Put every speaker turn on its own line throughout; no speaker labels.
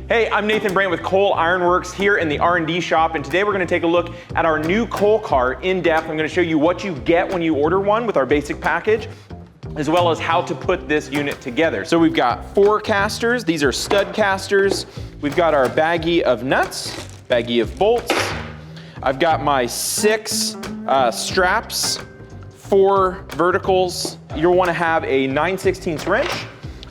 Hey, I'm Nathan Brandt with Cole Ironworks here in the R&D shop, and today we're going to take a look at our new Cole cart in depth. I'm going to show you what you get when you order one with our basic package, as well as how to put this unit together. So we've got 4 casters. These are stud casters. We've got our baggie of nuts, baggie of bolts. I've got my 6 straps, 4 verticals. You'll want to have a 9/16 wrench,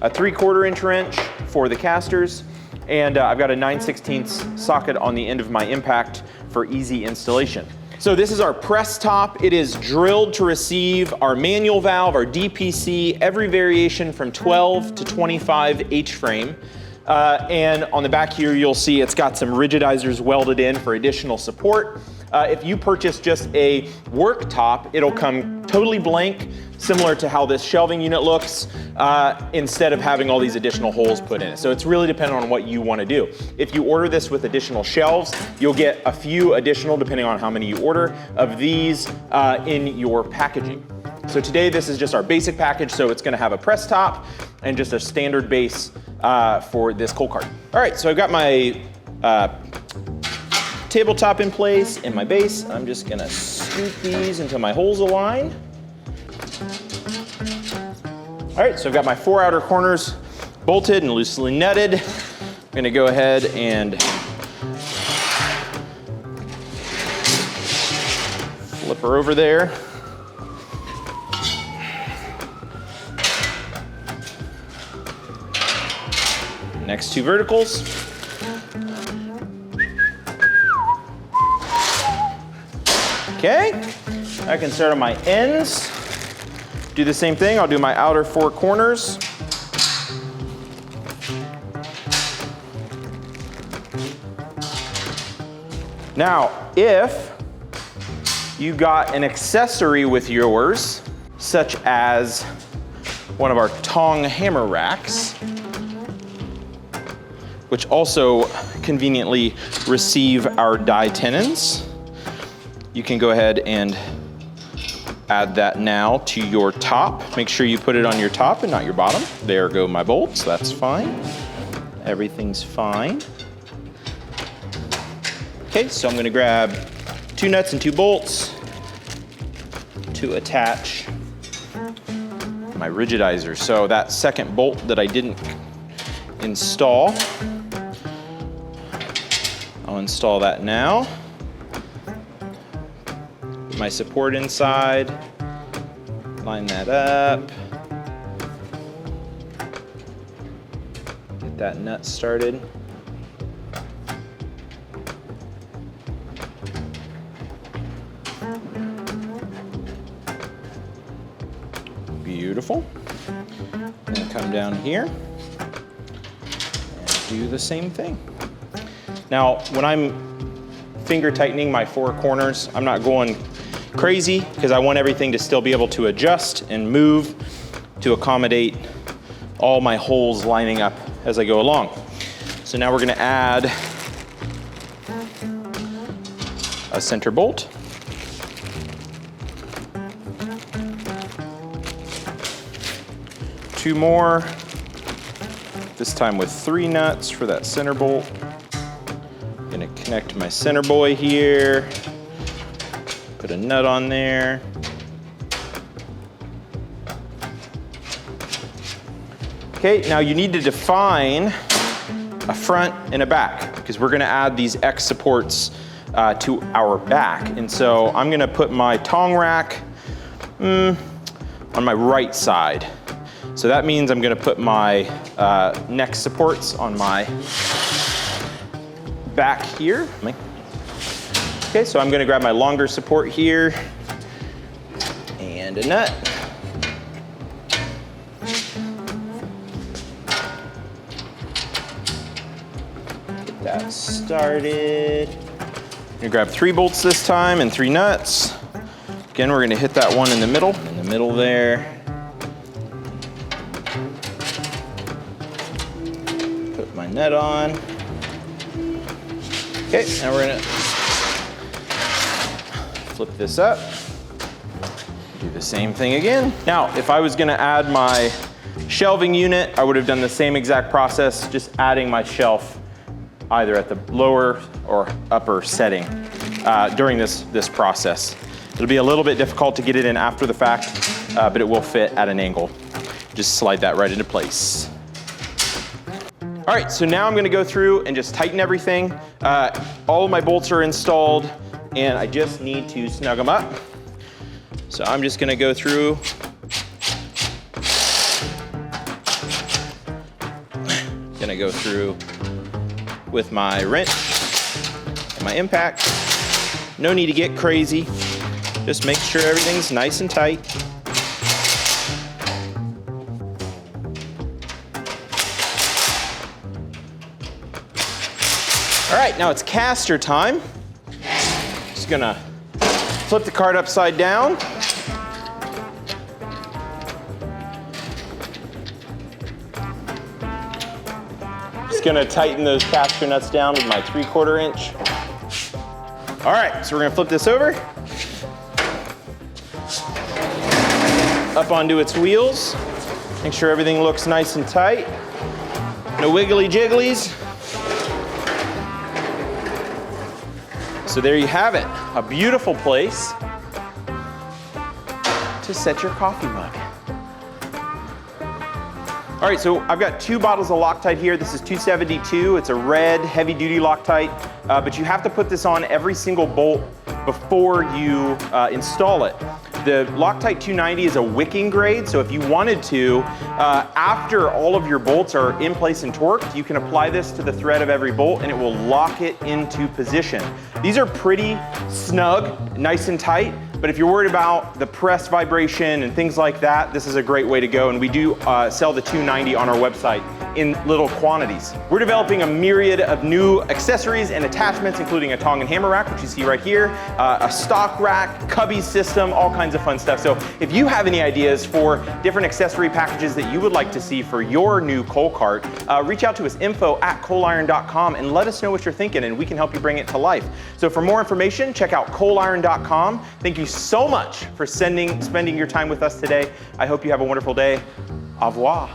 a 3/4 inch wrench for the casters, and I've got a 9/16 socket on the end of my impact for easy installation. So this is our press top. It is drilled to receive our manual valve, our DPC, every variation from 12 to 25 H-frame. And on the back here, you'll see it's got some rigidizers welded in for additional support. If you purchase just a work top, it'll come totally blank, similar to how this shelving unit looks, instead of having all these additional holes put in it. So it's really dependent on what you want to do. If you order this with additional shelves, you'll get a few additional, depending on how many you order, of these in your packaging. So today this is just our basic package, so it's going to have a press top and just a standard base for this Cole cart. All right, so I've got my tabletop in place and my base. I'm just gonna scoop these until my holes align. All right, so I've got my 4 outer corners bolted and loosely netted. I'm gonna go ahead and flip her over there. Next 2 verticals. Okay, I can start on my ends. Do the same thing, I'll do my outer 4 corners. Now, if you got an accessory with yours, such as one of our tong hammer racks, which also conveniently receive our die tenons, you can go ahead and add that now to your top. Make sure you put it on your top and not your bottom. There go my bolts, that's fine. Everything's fine. Okay, so I'm gonna grab 2 nuts and 2 bolts to attach my rigidizer. So that second bolt that I didn't install, I'll install that now. My support inside, line that up, get that nut started. Beautiful. And come down here and do the same thing. Now, when I'm finger tightening my 4 corners, I'm not going crazy because I want everything to still be able to adjust and move to accommodate all my holes lining up as I go along. So now we're going to add a center bolt. Two more, this time with 3 nuts for that center bolt. I'm going to connect my center boy here. Put a nut on there. Okay, now you need to define a front and a back because we're gonna add these X supports to our back. And so I'm gonna put my tong rack on my right side. So that means I'm gonna put my neck supports on my back here. Okay, so I'm gonna grab my longer support here and a nut. Get that started. I'm gonna grab 3 bolts this time and 3 nuts. Again, we're gonna hit that one in the middle there. Put my nut on. Okay, now we're gonna flip this up, do the same thing again. Now, if I was gonna add my shelving unit, I would have done the same exact process, just adding my shelf either at the lower or upper setting during this process. It'll be a little bit difficult to get it in after the fact, but it will fit at an angle. Just slide that right into place. All right, so now I'm gonna go through and just tighten everything. All of my bolts are installed and I just need to snug them up. So I'm just gonna go through. Gonna go through with my wrench and my impact. No need to get crazy. Just make sure everything's nice and tight. All right, now it's caster time. Just gonna flip the cart upside down. Just gonna tighten those caster nuts down with my 3/4 inch. All right, so we're gonna flip this over. Up onto its wheels. Make sure everything looks nice and tight. No wiggly jigglies. So there you have it, a beautiful place to set your coffee mug. All right, so I've got 2 bottles of Loctite here. This is 272, it's a red heavy duty Loctite, but you have to put this on every single bolt before you install it. The Loctite 290 is a wicking grade, so if you wanted to, after all of your bolts are in place and torqued, you can apply this to the thread of every bolt and it will lock it into position. These are pretty snug, nice and tight, but if you're worried about the press vibration and things like that, this is a great way to go, and we do sell the 290 on our website in little quantities. We're developing a myriad of new accessories and attachments, including a tong and hammer rack, which you see right here, a stock rack, cubby system, all kinds of fun stuff. So if you have any ideas for different accessory packages that you would like to see for your new coal cart, reach out to us, info@coaliron.com, and let us know what you're thinking, and we can help you bring it to life. So for more information, check out coaliron.com. Thank you so much for spending your time with us today. I hope you have a wonderful day. Au revoir.